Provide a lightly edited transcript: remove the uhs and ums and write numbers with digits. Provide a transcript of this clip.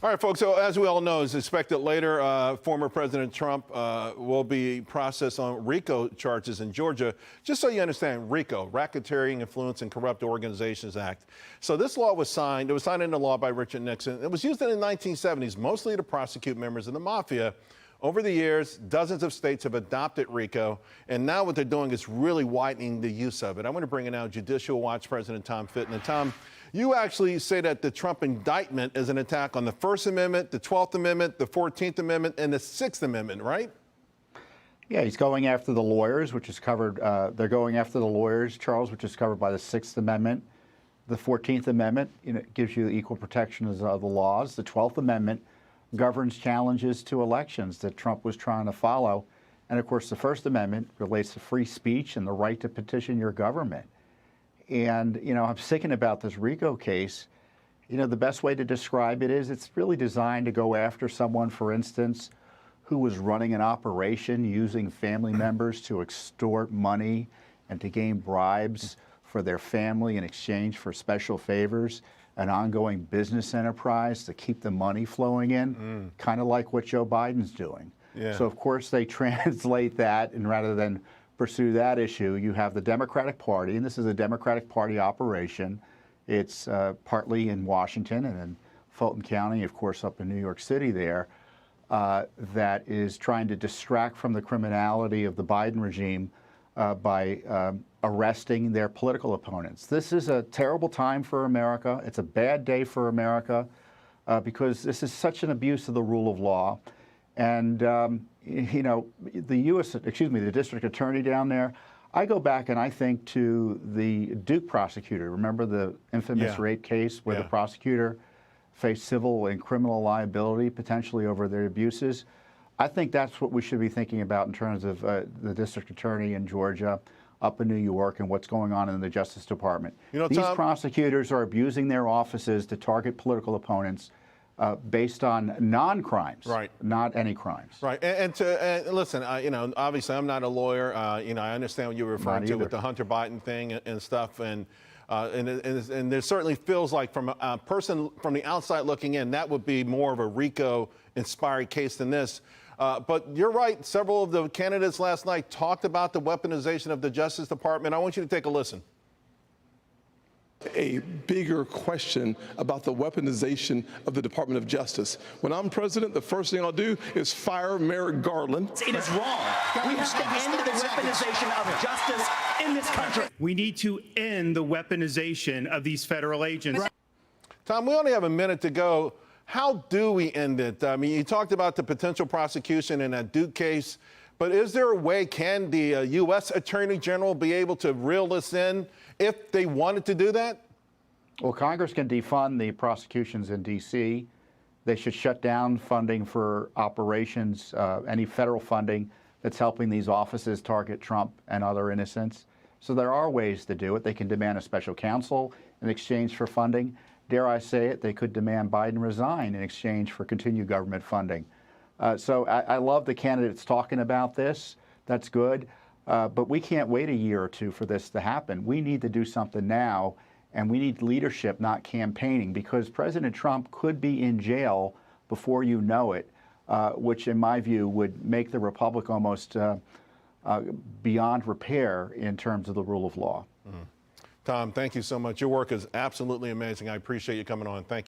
All right, folks, so as we all know, as expected later, former President Trump will be processed on RICO charges in Georgia. Just so you understand, RICO, Racketeering, Influence, and Corrupt Organizations Act. So this law was signed. It was signed into law by Richard Nixon. It was used in the 1970s, mostly to prosecute members of the mafia. Over the years, dozens of states have adopted RICO, and now what they're doing is really widening the use of it. I want to bring in now Judicial Watch President Tom Fitton. And Tom, you actually say that the Trump indictment is an attack on the First Amendment, the 12th Amendment, the 14th Amendment, and the 6th Amendment, right? Yeah, he's going after the lawyers, which is covered. They're going after the lawyers, Charles, which is covered by the 6th Amendment. The 14th Amendment, gives you equal protection of the laws. The 12th Amendment governs challenges to elections that Trump was trying to follow. And of course, the First Amendment relates to free speech and the right to petition your government. And, I'm thinking about this RICO case. The best way to describe it is it's really designed to go after someone, for instance, who was running an operation using family members to extort money and to gain bribes for their family in exchange for special favors, an ongoing business enterprise to keep the money flowing in, kind of like what Joe Biden's doing. Yeah. So, of course, they translate that, and rather than pursue that issue, you have the Democratic Party, and this is a Democratic Party operation. It's partly in Washington and in Fulton County, of course, up in New York City there, that is trying to distract from the criminality of the Biden regime by arresting their political opponents. This is a terrible time for America. It's a bad day for America because this is such an abuse of the rule of law. And, the district attorney down there, I go back and I think to the Duke prosecutor. Remember the infamous rape case where the prosecutor faced civil and criminal liability potentially over their abuses? I think that's what we should be thinking about in terms of the district attorney in Georgia, up in New York, and what's going on in the Justice Department. These prosecutors are abusing their offices to target political opponents based on non-crimes, not any crimes. Right. And listen, obviously I'm not a lawyer. I understand what you're referring to with the Hunter Biden thing and stuff. And there certainly feels like from a person from the outside looking in, that would be more of a RICO-inspired case than this. But you're right. Several of the candidates last night talked about the weaponization of the Justice Department. I want you to take a listen. A bigger question about the weaponization of the Department of Justice. When I'm president, the first thing I'll do is fire Merrick Garland. It is wrong. We have to end the weaponization of justice in this country. We need to end the weaponization of these federal agents. Tom, we only have a minute to go. How do we end it? I mean, you talked about the potential prosecution in that Duke case, but is there a way, can the U.S. Attorney General be able to reel this in if they wanted to do that? Well, Congress can defund the prosecutions in D.C. They should shut down funding for operations, any federal funding that's helping these offices target Trump and other innocents. So there are ways to do it. They can demand a special counsel in exchange for funding. Dare I say it, they could demand Biden resign in exchange for continued government funding. So I love the candidates talking about this. That's good. But we can't wait a year or two for this to happen. We need to do something now, and we need leadership, not campaigning, because President Trump could be in jail before you know it, which in my view would make the republic almost beyond repair in terms of the rule of law. Tom, thank you so much. Your work is absolutely amazing. I appreciate you coming on. Thank you.